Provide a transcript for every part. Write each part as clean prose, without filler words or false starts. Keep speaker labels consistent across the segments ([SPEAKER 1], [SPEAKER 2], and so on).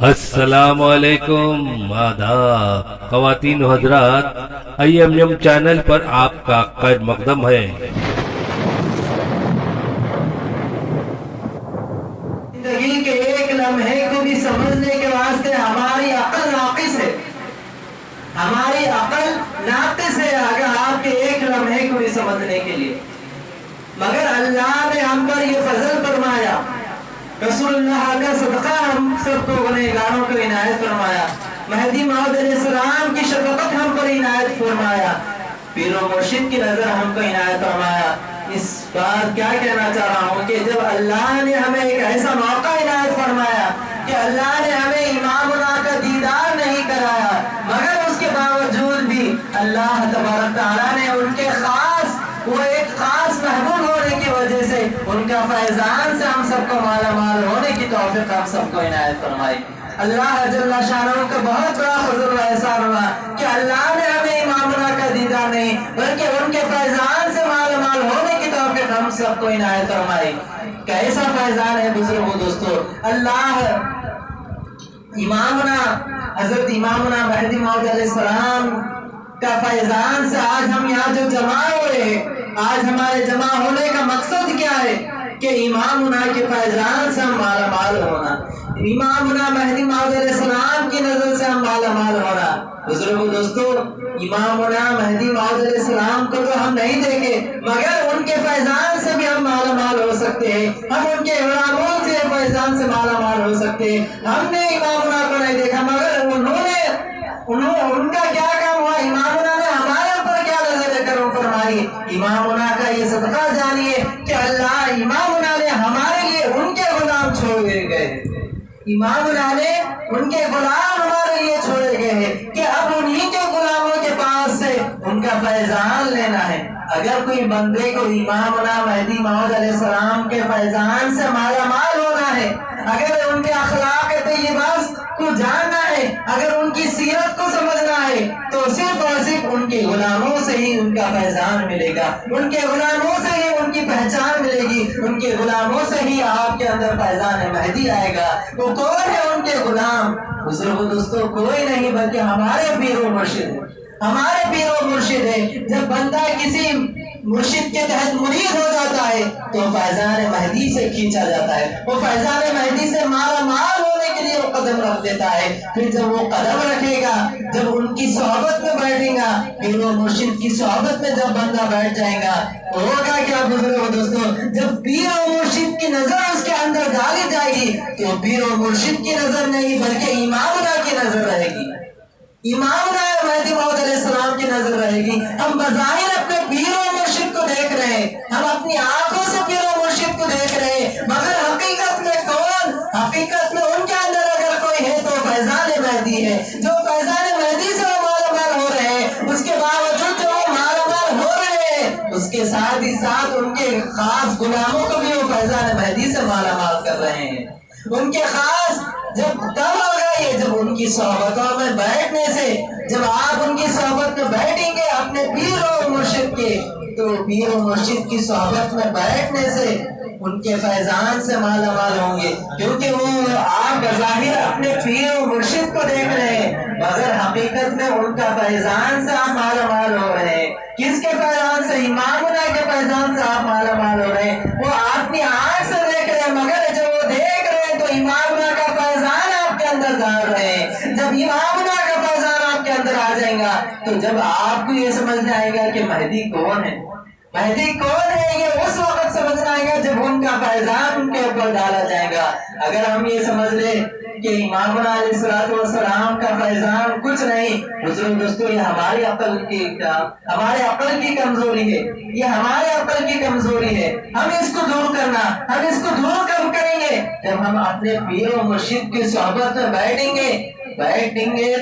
[SPEAKER 1] السلام علیکم، آداب خواتین و حضرات، IMM چینل پر آپ کا خیر مقدم ہے۔
[SPEAKER 2] زندگی کے ایک لمحے کو بھی سمجھنے کے واسطے ہماری عقل ناقص ہے، ہماری عقل ناقص ہے اگر آپ کے ایک لمحے کو بھی سمجھنے کے لیے، مگر اللہ نے ہم پر یہ فضل فرمایا، رسول اللہ کا صدقہ ہم سب کو گنہگاروں کو عنایت فرمایا، مہدی موعود علیہ السلام کی شفقت ہم پر عنایت فرمایا، پیر و مرشد کی نظر ہم کو عنایت فرمایا۔ اس بات کیا کہنا چاہ رہا ہوں کہ جب اللہ نے ہمیں ایک ایسا موقع عنایت فرمایا کہ اللہ نے ہمیں امامنا کا دیدار نہیں کرایا، مگر اس کے باوجود بھی اللہ تبارک تعالیٰ نے ان کے خاص وہ ایک خاص محبوب ہونے کی وجہ سے ان کا فیضان سے ہم سب کو مالا مال ہونے کی توفیق ہم سب کو عنایت فرمائی۔ اللہ جل شانہ کا بہت بڑا فضل و احسان ہوا کہ اللہ نے ہمیں امامنا کا دیدار نہیں بلکہ ان کے فیضان سے مالا مال ہونے کی توفیق ہم سب کو عنایت فرمائی۔ کیسا فیضان ہے بزرگوں دوستو، اللہ امامنا حضرت امامنا مہدی موعود علیہ السلام کا فیضان سے آج ہم یہاں جو جمع ہوئے ہیں، آج ہمارے جمع ہونے کا مقصد کیا ہے کہ امامنا کے فیضان سے ہم مالا مال ہونا، امامنا مہدی موعود علیہ السلام کی نظر سے ہم مالا مال ہونا۔ بزرگوں دوستو، امامنا مہدی موعود علیہ السلام کو تو ہم نہیں دیکھے مگر ان کے فیضان سے بھی ہم مالا مال ہو سکتے ہیں، ہم ان کے غلاموں سے فیضان سے مالا مال ہو سکتے ہیں۔ ہم نے امامنا کو نہیں دیکھا مگر ان کا کیا کام ہوا، امامنا نے ہمارے اوپر کیا نظر کرم فرمائی۔ امامنا کا یہ صدقہ جانیے کہ اللہ امامنا نے ہمارے لیے ان کے غلام چھوڑے گئے، امامنا نے ان کے غلام ہمارے لیے چھوڑے گئے ہیں کہ اب انہی کے غلاموں کے پاس سے ان کا فیضان لینا ہے۔ اگر کوئی بندے کو امامنا مہدی موعود علیہ السلام کے فیضان سے مالا مال ہونا ہے، اگر ان کے اخلاق طیبات کو جاننا ہے، اگر ان کی سیرت کو سمجھنا ہے تو صرف اور صرف ان کے غلاموں سے ہی ان کا فیضان ملے گا، ان کے غلاموں سے ہی ان کی پہچان ملے گی، ان کے غلاموں سے ہی آپ کے اندر فیضان مہدی آئے گا۔ وہ کون ہے ان کے غلام؟ بزرگوں دوستو، کوئی نہیں بلکہ ہمارے پیر و مرشد، ہمارے پیر و مرشد ہے۔ جب بندہ کسی مرشد کے تحت مرید ہو جاتا ہے تو فیضان مہدی سے کھینچا جاتا ہے، وہ فیضان مہدی سے مالا مال ہونے کے لیے وہ قدم رکھ دیتا ہے۔ پھر جب وہ قدم رکھے گا، جب ان کی صحبت میں بیٹھے گا، پیر و مرشد کی صحبت میں جب بندہ بیٹھ جائے گا، ہوگا کیا بزرگوں دوستو، جب پیر و مرشد کی نظر اس کے اندر ڈالی جائے گی تو پیر و مرشد کی نظر نہیں بلکہ امامنا کی نظر رہے گی، امامنا مہدی موعود علیہ السلام کی نظر رہے گی۔ ہم بظاہر اپنے پیر و مرشد کو دیکھ رہے ہیں، ہم اپنی آنکھوں سے پیر و مرشد کو دیکھ رہے ہیں، مگر حقیقت میں کون؟ حقیقت میں ان کے اندر اگر کوئی ہے تو فیضان مہدی ہے، جو فیضان مہدی سے وہ مالا مال ہو رہے ہیں، اس کے باوجود جو وہ مالا مال ہو رہے ہیں اس کے ساتھ ہی ساتھ ان کے خاص غلاموں کو بھی وہ فیضان مہدی سے مالا مال کر رہے ہیں۔ ان کے خاص جب کب ہوگا یہ؟ جب ان کی صحبتوں میں بیٹھنے سے، جب آپ ان کی صحبت میں بیٹھیں گے اپنے پیر و مرشد کے، تو پیر و مرشد کی صحبت میں بیٹھنے سے ان کے فیضان سے مالا مال ہوں گے، کیونکہ وہ آپ بظاہر اپنے پیر و مرشد کو دیکھ رہے ہیں مگر حقیقت میں ان کا فیضان سے آپ مالا مال ہو رہے ہیں۔ کس کے فیضان سے؟ امامنا کے فیضان سے آپ مالا مال ہو رہے ہیں۔ وہ اپنی آنکھ سے دیکھ رہے ہیں مگر جب وہ دیکھ رہے ہیں تو امامنا کا فیضان آپ کے اندر ڈال رہے ہیں۔ جب امامنا کا فیضان آپ کے اندر آ جائے گا تو جب آپ کو یہ سمجھ آئے گا کہ مہدی کون ہے، مہدی کون ہے، یہ اس وقت سمجھ آئے گا جب ان کا فیضان ان کے اوپر ڈالا جائے گا۔ اگر ہم یہ سمجھ لیں کہ امامنا علیہ السلام کا فیضان کچھ نہیں، بزرگ دوستو، یہ ہماری عقل کی کمزوری ہے، یہ ہمارے عقل کی کمزوری ہے۔ ہم اس کو دور کرنا، ہم اس کو دور کب کریں گے؟ جب ہم اپنے پیر و مرشد کی صحبت میں بیٹھیں گے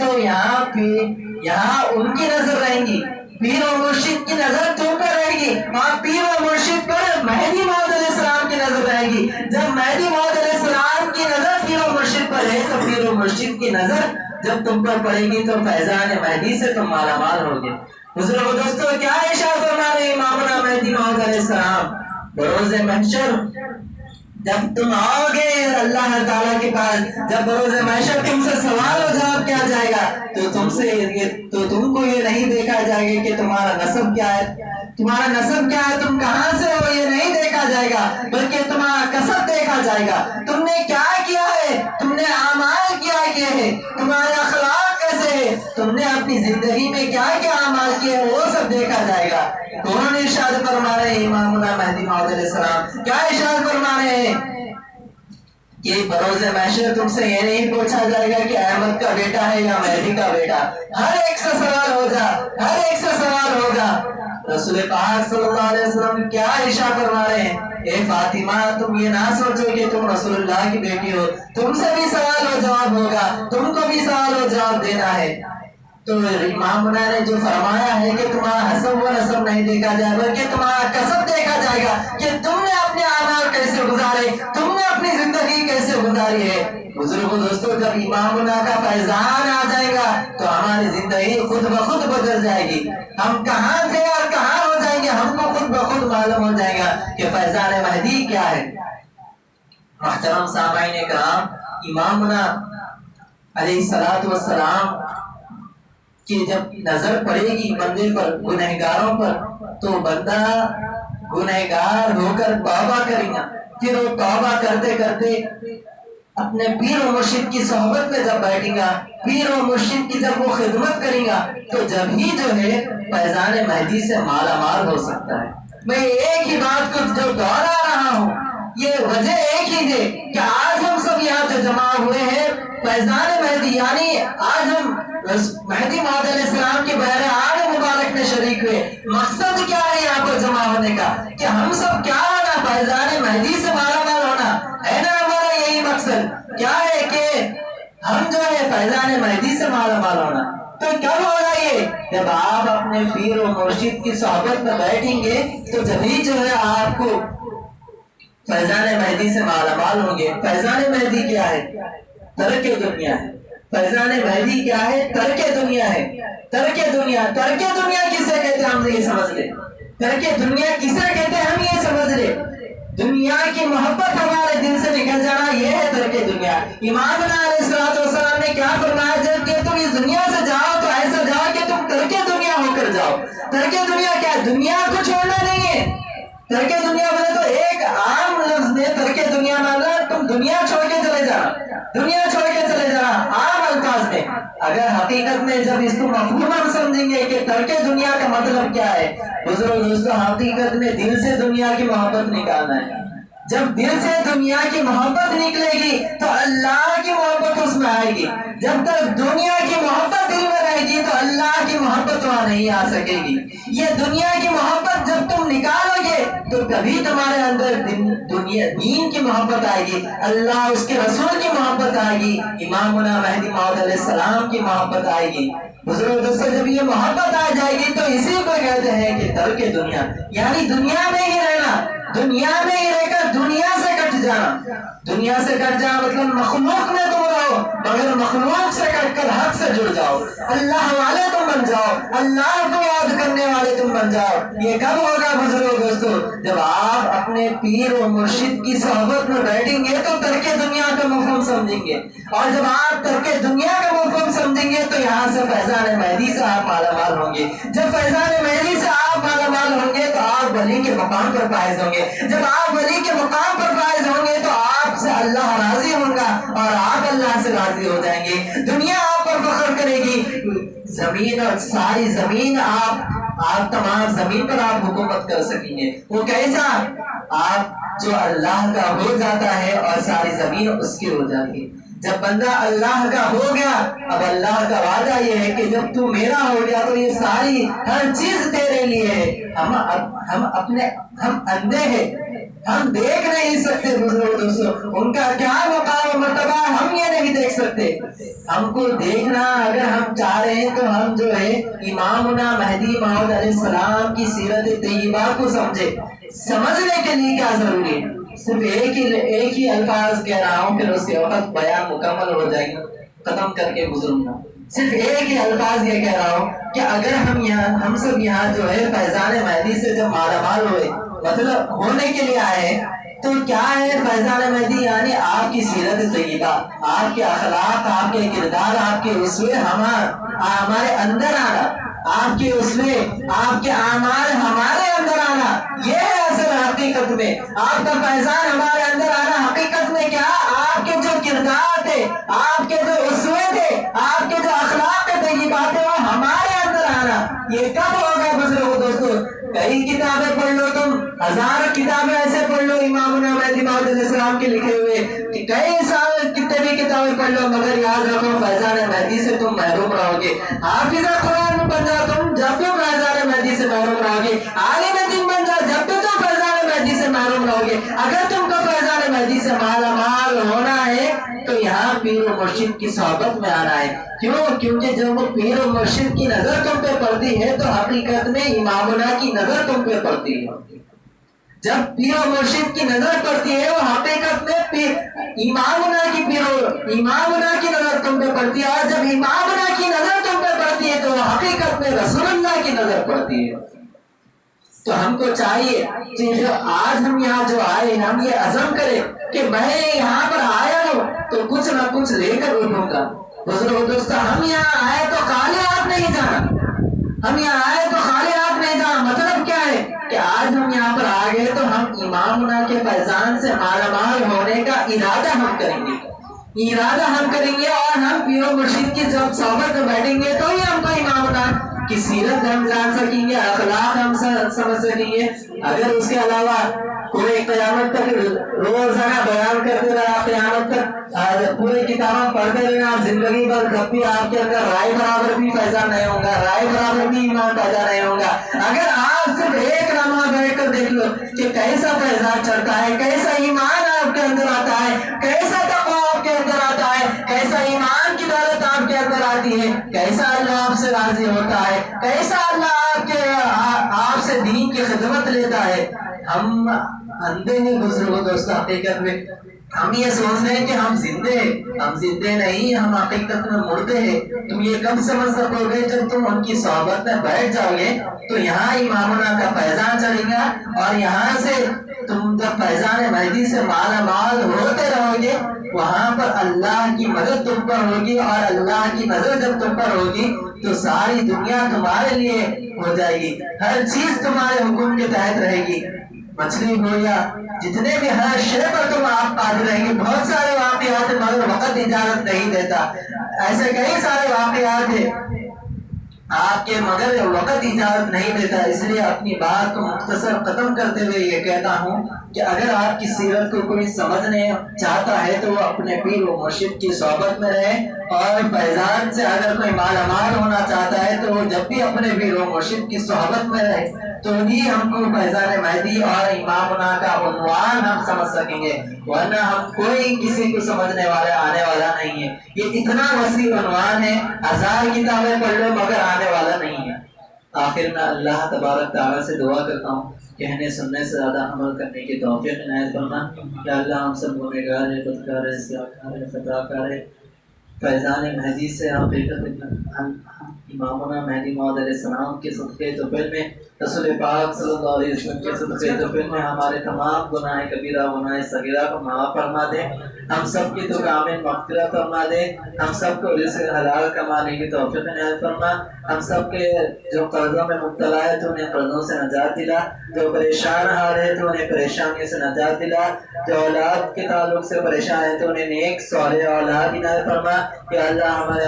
[SPEAKER 2] تو یہاں ان کی نظر رہیں گی، پیر و مرشد کی نظر تم پر رہے گی، وہاں پیر و مرشد پر مہدی موعود علیہ السلام کی نظر رہے گی۔ جب مہدی موعود علیہ السلام کی نظر پیر و مرشد پر ہے تو پیر و مرشد کی نظر جب تم پر پڑے گی تو فیضان مہدی سے تم مالا مال ہوگے۔ بزرگوں دوستو، کیا ارشاد فرما رہے امامنا مہدی موعود علیہ السلام؟ بروز محشر جب تم آؤ گے اللہ تعالیٰ کے پاس، جب بروز محشر تم سے سوال و جواب کیا جائے گا، تو تم کو یہ نہیں دیکھا جائے گا کہ تمہارا نسب کیا ہے، تمہارا نسب کیا ہے، تم کہاں سے ہو، یہ نہیں دیکھا جائے گا، بلکہ تمہارا کسب دیکھا جائے گا، تم نے کیا کیا ہے، تم نے اعمال کیا کیے ہیں، تمہارے اخلاق کیسے ہے، تم نے اپنی زندگی میں کیا کیا اعمال کیے ہیں، وہ سب دیکھا جائے گا۔ کون ارشاد فرما رہے ہیں امامنا مہدی موعود علیہ السلام، کیا ارشاد فرما رہے ہیں کہ بروز محشر تم سے یہ نہیں پوچھا جائے گا کہ احمد کا بیٹا ہے یا مہدی کا بیٹا، ہر ایک سے سوال ہوگا، ہر ایک سے سوال ہوگا۔ رسول پاک صلی اللہ علیہ وسلم کیا ارشاد فرما رہے ہیں، اے فاطمہ تم یہ نہ سوچو کہ تم رسول اللہ کی بیٹی ہو، تم سے بھی سوال و جواب ہوگا، تم کو بھی سوال و جواب دینا ہے۔ تو امامنا نے جو فرمایا ہے کہ تمہارا حسب و نسب نہیں دیکھا جائے بلکہ تمہارا کسب دیکھا جائے گا کہ تم نے اپنے اعمال کیسے گزارے، تم نے اپنی زندگی کیسے گزاری ہے۔ بزرگوں دوستوں، جب امامنا کا فیضان آ جائے گا تو ہماری زندگی خود بخود بدل جائے گی، ہم کہاں تھے اور کہاں ہو جائیں گے، ہم کو خود بخود معلوم ہو جائے گا کہ فیضان مہدی کیا ہے۔ محترم سامعین کرام، امامنا علیہ السلام کہ جب نظر پڑے گی بندے پر، گنہگاروں پر، تو بندہ گنہگار ہو کر توبہ کرے گا، پھر وہ توبہ کرتے کرتے اپنے پیر و مرشد کی صحبت میں جب بیٹھے گا، پیر و مرشد کی جب وہ خدمت کرے گا، تو جب ہی جو ہے فیضان مہدی سے مالا مال ہو سکتا ہے۔ میں ایک ہی بات کو جو دوہرا رہا ہوں، یہ وجہ ایک ہی ہے کہ آج ہم سب یہاں جو جمع ہوئے ہیں فیضان مہدی، یعنی آج ہم مہدی موعود علیہ السلام کے بہر آب مبارک میں شریک ہوئے۔ مقصد کیا ہے یہاں پر جمع ہونے کا، کہ ہم سب کیا ہونا، فیضان مہدی سے مالا مال ہونا ہے نا، ہمارا یہی مقصد کیا ہے کہ ہم جو ہے فیضان مہدی سے مالا مال ہونا۔ تو کب ہوگا یہ، جب آپ اپنے پیر و مرشد کی صحبت میں بیٹھیں گے تو جبھی جو ہے آپ کو فیضان مہدی سے مالا مال ہوں گے۔ فیضان مہدی کیا ہے، ترک دنیا ہے۔ فیضان مہدی کیا ہے، ترک دنیا ہے۔ ترک دنیا کسے کہتے ہیں ہم یہ سمجھ لیں، ترک دنیا کسے کہتے ہیں ہم یہ سمجھ لیں، دنیا کی محبت ہمارے دل سے نکل جانا، یہ ہے ترک دنیا۔ امامنا علیہ السلام نے کیا فرمایا، جب کہ تم اس دنیا سے جاؤ تو ایسا جاؤ کہ تم ترک دنیا ہو کر جاؤ۔ ترک دنیا کیا ہے، دنیا کو چھوڑنا نہیں ہے۔ ترک دنیا بولے تو ایک عام لفظ میں ترک دنیا مانا تم دنیا چھوڑ کے چلے جانا، دنیا چھوڑ کے چلے جانا، عام الفاظ میں۔ اگر حقیقت میں جب اس کو مفہوم ہم سمجھیں گے کہ ترک دنیا کا مطلب کیا ہے، بزرگ دوستوں حقیقت میں دل سے دنیا کی محبت نکالنا ہے۔ جب دل سے دنیا کی محبت نکلے گی تو اللہ کی محبت اس میں آئے گی۔ جب تک دنیا کی محبت دل میں رہے گی تو اللہ کی محبت وہاں نہیں آ سکے گی۔ یہ دنیا کی محبت جب تم نکالو گے تو کبھی تمہارے اندر دین کی محبت آئے گی، اللہ اس کے رسول کی محبت آئے گی، امامنا مہدی موعود علیہ السلام کی محبت آئے گی۔ بزرگ دوستوں، جب یہ محبت آ جائے گی تو اسی کو کہتے ہیں کہ ترک دنیا، یعنی دنیا میں ہی رہنا، دنیا میں ہی رہ کر دنیا سے کٹ جانا۔ دنیا سے کٹ جانا مطلب مخلوق میں تم رہو مگر مخلوق سے کٹ کر حق سے جڑ جاؤ، اللہ والے تم بن جاؤ، اللہ کو یاد کرنے والے تم بن جاؤ۔ یہ کب ہوگا بزرگ دوستو، جب آپ اپنے پیر و مرشد کی صحبت میں بیٹھیں گے تو ترک دنیا کا مفہوم سمجھیں گے، اور جب آپ ترک دنیا کا مفہوم سمجھیں گے تو یہاں سے فیضان مہدی سے آپ مالا مال ہوں گے۔ جب فیضان مہدی سے آپ مالا مال ہوں گے تو آپ ولی کے مقام پر فائز ہوں گے۔ جب آپ ولی کے مقام پر فائز ہوں گے تو آپ سے اللہ راضی ہوگا اور آپ اللہ سے راضی ہو جائیں گے۔ دنیا آپ پر فخر کرے گی، زمین اور ساری زمین آپ تمام زمین پر آپ حکومت کر سکیں گے۔ وہ کیسا، آپ جو اللہ کا ہو جاتا ہے اور ساری زمین اس کی ہو جاتی ہے۔ جب بندہ اللہ کا ہو گیا، اب اللہ کا وعدہ یہ ہے کہ جب تو میرا ہو گیا تو یہ ساری ہر چیز تیرے لیے ہے۔ ہم اندھے ہیں، ہم دیکھ نہیں سکتے بزرگ دوستوں، ان کا کیا مقام و مرتبہ ہم یہ نہیں دیکھ سکتے۔ ہم کو دیکھنا اگر ہم چاہ رہے ہیں تو ہم جو ہے امامنا مہدی موعود علیہ السلام کی سیرت طیبہ کو سمجھنے کے لیے کیا ضروری ہے۔ صرف ایک ہی الفاظ کہہ رہا ہوں، پھر اس کے وقت بیان مکمل ہو جائے گا، ختم کر کے گزروں گا۔ صرف ایک ہی الفاظ یہ کہہ رہا ہوں کہ اگر ہم سب یہاں جو ہے فیضان مہدی سے جب مالا مال ہوئے، مطلب ہونے کے لیے آئے ہیں، تو کیا ہے فیضان مہدی؟ یعنی آپ کی سیرت طیبہ، آپ کے اخلاق، آپ کے کردار، آپ کے اسوے ہمارے اندر آنا، آپ کے اسوے، آپ کے اعمال ہمارے اندر آنا، یہ ہے اصل حقیقت میں آپ کا فیضان ہمارے اندر آنا۔ حقیقت میں کیا؟ آپ کے جو کردار تھے، آپ کے جو اسوے تھے، آپ کے جو اخلاق طیبات تھے، وہ ہمارے اندر آنا۔ یہ کب ہوگا بزرگوں دوستو؟ کئی کتابیں پڑھ لو تم، 1000 کتابیں ایسے پڑھ لو امامنا مہدی موعود علیہ السلام کے لکھے ہوئے، کہ کئی سال کتنے بھی کتابیں پڑھ لو، مگر یاد رکھو فیضان مہدی سے تم محروم رہو گے۔ حافظ قرآن بن جاؤ تم جب تم فیضان مہدی سے محروم رہو گے، عالم دین بن جاؤ جب تم فیضان مہدی سے محروم رہو گے۔ اگر تم کو فیضان مہدی سے مالا مال ہونا ہے تو یہاں پیر و مرشد کی صحبت میں آنا ہے۔ کیوں؟ کیونکہ جب وہ پیر و مرشد کی نظر تم پہ پڑتی ہے تو حقیقت میں امامنا کی نظر تم پہ پڑتی ہے۔ جب پیر و مرشد کی نظر پڑتی ہے وہ حقیقت میں امامنا کی نظر تم پہ پڑتی ہے، اور جب امامنا کی نظر تم پہ پڑتی ہے تو وہ حقیقت میں رسول اللہ کی نظر پڑتی ہے۔ تو ہم کو چاہیے کہ جو آج ہم یہاں جو آئے، ہم یہ عزم کریں کہ میں یہاں پر آیا ہوں تو کچھ نہ کچھ لے کر اٹھوں گا۔ بزرگوں دوستو، ہم یہاں آئے تو خالی ہاتھ نہیں جانا، ہم یہاں آئے تو خالی ہاتھ نہیں جانا۔ مطلب کیا ہے کہ آج ہم یہاں پر آ گئے تو ہم امامنا کے فیضان سے مالا مال ہونے کا ارادہ ہم کریں گے، اور ہم پیر و مرشد کی جب صحبت میں بیٹھیں گے تو ہی ہم کو امامنا کی سیرت ہم جان سکیں گے، اخلاق ہم سمجھ سکیں گے۔ اگر اس کے علاوہ کوئی قیامت تک روزانہ بیان کرتے رہا، قیامت تک پوری کتابیں پڑھتے رہنا، زندگی بھر جب بھی آپ کے اندر رائے برابر بھی فیضان نہیں ہوگا، رائے برابر بھی ایمان پیدا نہیں ہوگا۔ اگر آپ صرف ایک لمحہ بیٹھ کر دیکھ لو کہ کیسا فیضان چڑھتا ہے، کیسا ایمان آپ کے اندر آتا ہے، کیسا تقویٰ آپ کے اندر آتا ہے، کیسا ایمان کی دولت آپ کے اندر آتی ہے، کیسا اللہ آپ سے راضی ہوتا ہے، کیسا اللہ آپ سے دین کی خدمت لیتا ہے۔ ہم اندھے ہیں بزرگوں دوستو، حقیقت میں ہم یہ سوچتے ہیں کہ ہم زندے نہیں، ہم حقیقت میں مردے ہیں۔ تم یہ کب سمجھ سکو گے؟ جب تم ان کی صحبت میں بیٹھ جاؤ گے تو یہاں امامنا کا فیضان چلے گا، اور یہاں سے تم جب فیضان مہدی سے مالا مال ہوتے رہو گے، وہاں پر اللہ کی مدد تم پر ہوگی، اور اللہ کی نظر جب تم پر ہوگی تو ساری دنیا تمہارے لیے ہو جائے گی، ہر چیز تمہارے حکم کے تحت رہے گی، مچھلی ہو یا جتنے بھی ہر شے پر تم آپ قادر رہیں گے۔ بہت سارے واقعات ہیں مگر وقت اجازت نہیں دیتا، ایسے کئی سارے واقعات ہیں آپ کے مگر وقت اجازت نہیں دیتا، اس لیے اپنی بات کو مختصر ختم کرتے ہوئے یہ کہتا ہوں کہ اگر آپ کی سیرت کو کوئی سمجھنے چاہتا ہے تو وہ اپنے پیر و مرشد کی صحبت میں رہے، اور فیضان سے اگر کوئی مالا مال ہونا چاہتا ہے تو وہ جب بھی اپنے پیر و مرشد کی صحبت میں رہے تو ہی ہم کو فیضان مہدی اور امامنا کا عنوان ہم سمجھ سکیں گے، ورنہ ہم کوئی کسی کو سمجھنے والا آنے والا نہیں ہے۔ یہ اتنا وسیع عنوان ہے، 1000 کتابیں پڑھ لو مگر آنے والا نہیں ہے۔ آخر میں اللہ تبارک تعالیٰ سے دعا کرتا ہوں کہنے سننے سے زیادہ عمل کرنے کی توفیق عنایت فرما۔ یا اللہ ہم سب گنہگار ہیں، بدکار ہیں، سیاکار ہیں، خطاکار ہیں، فیضان مہدی سے ہم امامنا مہدی موعود علیہ السلام کے صدقے طفیل میں، رسول پاک صلی اللہ علیہ وسلم کے صدقے طفیل میں ہمارے تمام گناہ کبیرہ گناہ صغیرہ کو معاف فرما دے، ہم سب کی تو کامل مغفرت فرما دے، ہم سب کو رزق حلال کمانے کی توفیق عنایت فرما، ہم سب کے جو قرضوں میں مبتلا ہے تو انہیں قرضوں سے نجات دلا، جو پریشان حال ہے تو انہیں پریشانی سے نجات دلا، جو اولاد کے تعلق سے پریشان ہے تو انہیں نیک صالح اولاد عنایت فرما۔ کہ اللہ ہمارے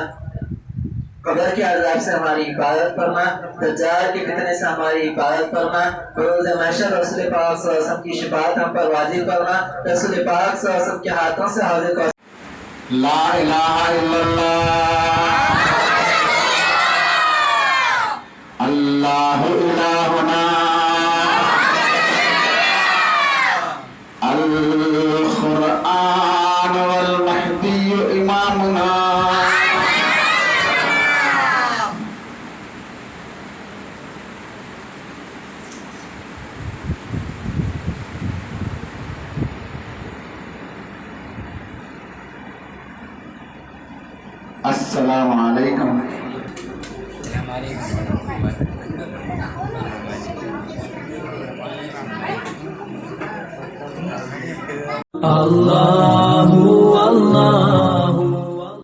[SPEAKER 2] قبر کے عذاب سے ہماری حفاظت فرما، دجال کے فتنے سے ہماری حفاظت فرما، روز محشر رسول پاک صلی اللہ علیہ وسلم کی شفاعت ہم پر واجب فرما، رسول پاک صلی اللہ علیہ وسلم کے ہاتھوں سے حاضر کو
[SPEAKER 3] لا الہ الا اللہ اللہ الہنا القرآن والمہدی امامنا السلام علیکم۔
[SPEAKER 4] اللہ